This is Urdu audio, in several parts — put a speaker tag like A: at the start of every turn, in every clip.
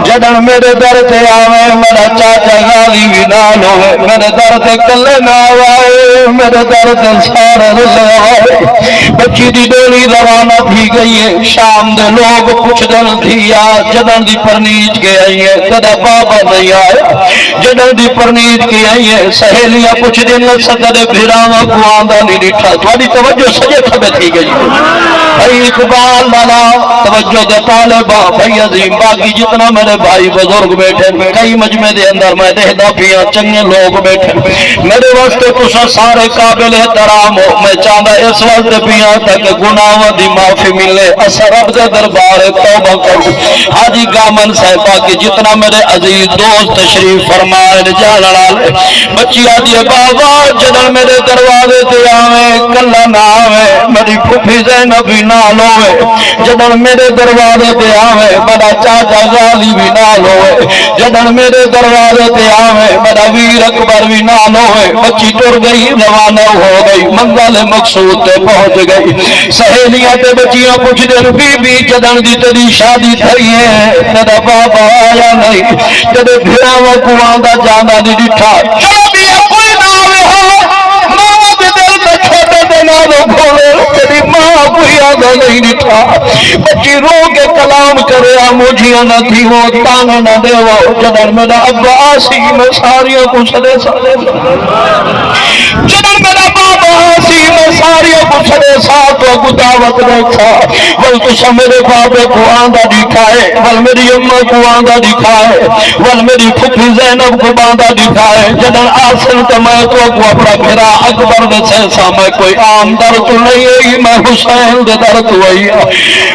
A: جدن میرے در تے آوے میرا چاچا غازی بھی نال ہوئے میرے در تے کلے نہ آوے میرے در تے سارے رلے آوے بچی دی ڈولی روانہ تھی گئی ہے شام دے لوگ پوچھ دن تھی آ جدن دی پرنیج کے آئی ہے کدہ بابا نہیں آیا جدن دی پرنیج کے آئی ہے سہیلیاں پوچھ دن سکدے بھیراواں کو آندہ نہیں ڈٹھا تھوڑی توجہ سجے کھبے تھی گئی بھائی اقبال لالا توجہ دے طالبہ بھائی عظیم باقی جتنا میرے بھائی بزرگ بیٹھے کئی مجمع دے اندر میں دیکھدا پیاں چنگے لوگ بیٹھے میرے واسطے تساں سارے قابل احترام ہو میں چاہتا اس واسطے پیاں تک گناہاں دی معافی ملے اسا رب دے دربار توبہ کرو حاجی گامن صاحبہ کی جتنا میرے عزیز دوست تشریف فرمائے جان والے بچی آدھی بابا جدن میرے دروازے تے آویں کلا نہ آویں میری پھوپھی زینب بھی نال ہوئے جدن میرے دروازے تے آویں بڑا چاچا غازی بھی نال ہوئے جدن میرے دروازے تے آویں بڑا ویر اکبر بھی نال ہوئے بچی ٹر گئی روانہ ہو گئی منزل مقصود تے پہنچ گئی سہیلیاں تے بچیاں پوچھ دے بی جدن دی تیری شادی تھئی ہے تیرا بابا آیا نہیں تیرے بھیراواں کو آندا جانا نہیں ڈٹھا چلو بھی کوئی نہ آوے ہو ماں دے دل تے چھوٹے دے نالوں کھولے تیری ماں کوئی آندا نہیں ڈٹھا بچی رو کے کلام کرے مجھے نہ تھی وہ تانا نہ دے وہ جدن میرا ابا آسی میں ساریوں کو سدے سدے جدن میرا بابا آسی میں ساریوں کو سدے ساتھ وہ دعوت دیکھا بل تو میرے بابے کو آندہ دکھائے بل میری اماں کو آندہ دکھائے بل میری پھوپھی زینب کو آندہ دکھائے جدن آسن تو میں تو اپنا پھرا اکبر دے سیسا میں کوئی عام در تو نہیں ہے میں حسین دے در تو آئی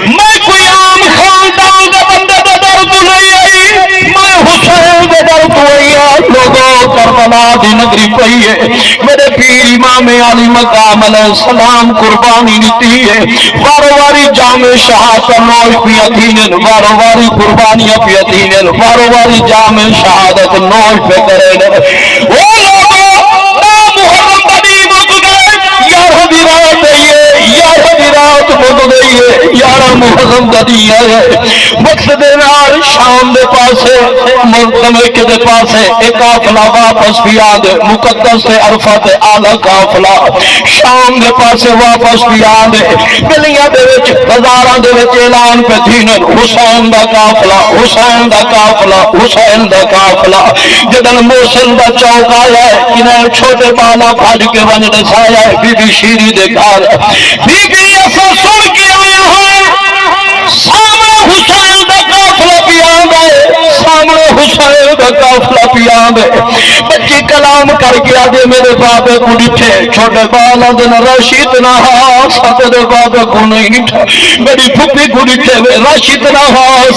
A: میں کوئی عام خاندان دے بندے دے در تو نہیں آئی میں حسین دے در تو آئی لوگوں کربلا دی نگری پئی ہے میرے پیر امام علی مقام علیہ السلام قربانی دیتی ہے وارو واری جامع شہادت نوش پی دینن وارو واری قربانیاں پی دینن وارو واری جامع شہادت نوش پہ کریں وہ لوگوں محرم بدی مک گئے یارہ دی رات ہے یارہ دی رات مک گئی ہے یارہ محرم بدی ہے مقصد نار شام دے پاسے ملتمک دے پاسے ایک قافلہ واپس بھی آدھے مقدس سے عرفت آلہ قافلہ شام دے پاسے واپس بھی آدھے گلیاں دے وچ بازاراں دے وچ اعلان پہ دینن حسین دا قافلہ حسین دا قافلہ حسین دا قافلہ جدن موصل دا چوک آیا ہے انہیں چھوٹے بالا پھاڑ کے ونج دسایا ہے بی بی شیری دے گھر بی بی ایسا سن کے آیا ہے سامنے حسین دا قافلہ بھی آدھے سامنے حسین دا قافلہ بھی آدھے بچی کلام کر کے آدھے میرے بابے کو ڈٹھے چھوٹے بالا دن رشید نہ ستر بابے کو نہیں ڈٹھا میری پھوپھی کو ڈٹھے وے رشید نہ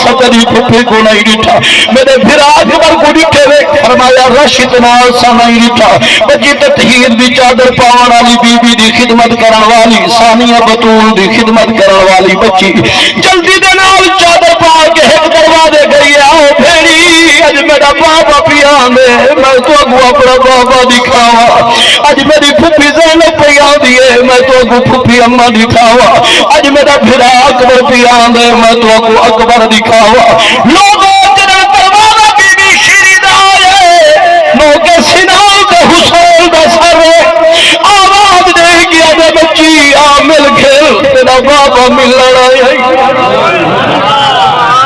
A: ستری پھوپھی کو نہیں ڈٹھا میرے بھرا اکبر کو ڈٹھے وے فرمایا رشید نہ سا نہیں ڈٹھا بچی تطہیر دی چادر پاون والی بی بی دی خدمت کرن والی ثانیہ بطول دی خدمت کرن والی بچی جلدی دے نال چادر پا کے ہٹ کروا دے گئی آؤ بھیڑی اج میرا بابا پیان دے میں تو اگو اپنا بابا دکھاوا اج میری پھوپھی زینب پیان دیے میں تو اگو پھوپھی اماں دکھاوا اج میرا بھیڑا اکبر پیان دے میں تو اگو اکبر دکھاوا لوگوں جنہاں دروازہ بی بی شیری دا آئے لوگ سنال دے حسین دا سر آواز دے گیا دے بچی آ مل کھل تیرا بابا ملنا آئی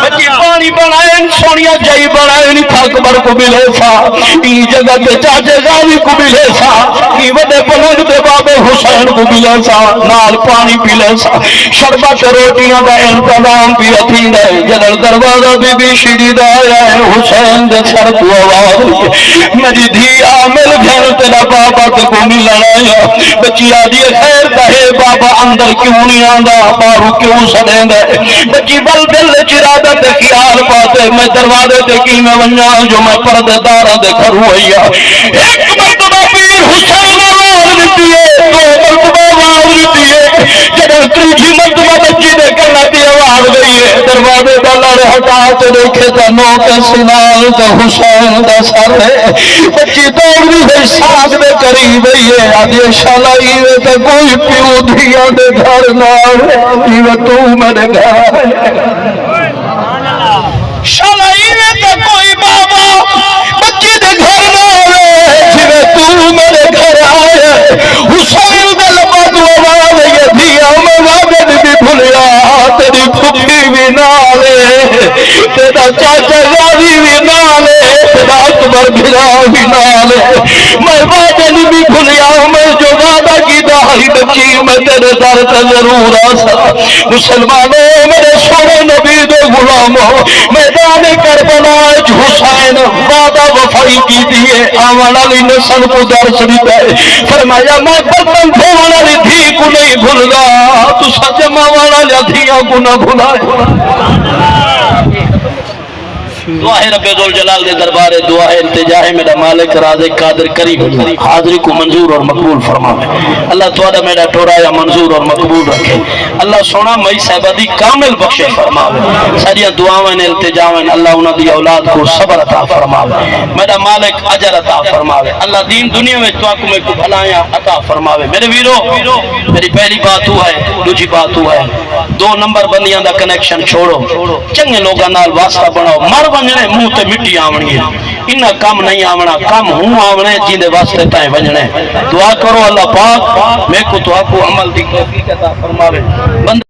A: بچی پانی بنائے سونیا جائی بنائے نہیں تھا اکبر کو ملے سا ای جگہ کے چاچے غازی کو ملے سا ای وڈے بلند دے بابے حسین کو ملے سا نال پانی پلے سا شربت روٹیاں دا انتظام بھی اتھین ہے جنر دروازہ بی بی شیری دا آیا ہے حسین دے سر کو آواز میری دھی آمل گھر تیرا بابا تے کو ملنا آیا بچی آدھی خیر کہے بابا اندر کیوں نہیں آندا بارو کیوں سڑیں دے بچی بل دل چرادہ تے خیال پاتے میں دروازے تے کی میں ونجا جو میں پردے دارہ دے گھر ہوئیا ایک مرتبہ پیر حسین آواز دیتی ہے دو مرتبہ آواز دیتی ہے جب تیجی مرتبہ بچی دے کرنا دی آواز گئی ہے دروازے دلار ہٹا تو دیکھے تا نو کے سنال تا حسین دا سر ہے بچی دوڑ بھی ہے ساتھ دے قریب ہے آدھی شالائی ہے تا کوئی پیو دھیا دے گھر نہ ہے تو میرے گھر شالائی ہے بھولیا تیری پھپھی بھی نالے تیرا چاچا غازی بھی نالے تیرا اکبر بھرا بھی نالے میں وعدہ نہیں بھی بھولیا میں جو وعدہ کی دہائی بچی میں تیرے در تے ضرور آسا مسلمانوں میرے سونے نبی دے غلاموں میدان کربلا حسین وعدہ وفائی کی دیئے آوان علی نسل کو درس دیتا ہے فرمایا میں برتن دھوان علی دھی کو نہیں بھول گا تو سجمہ والا دھیاں کو نہ بھلائے دعا ہے رب ذوالجلال دے دربار دعا ہے التجا ہے میرا مالک راز قادر کریم حاضری کو منظور اور مقبول فرمائے اللہ تعالیٰ میرا ٹورایا منظور اور مقبول رکھے اللہ سونا مئی صاحبہ دی کامل بخشے فرمائے ساری دعاویں التجاویں اللہ انہوں دی اولاد کو صبر عطا فرمائے میرا مالک اجر عطا فرمائے اللہ دین دنیا میں تو میں کو بھلایاں عطا فرمائے میرے ویرو میری پہلی بات ہوا ہے دوسری بات ہوا ہے 2 نمبر بندیاں دا کنیکشن چھوڑو چنگے لوگاں نال واسطہ بناؤ مر ونجنے منہ تے مٹی آونی ہے انہا کم نہیں آونا کم ہوں آونے جن دے واسطے تائیں ونجنے دعا کرو اللہ پاک میں کو تو آپ کو عمل دی توفیق عطا فرماوے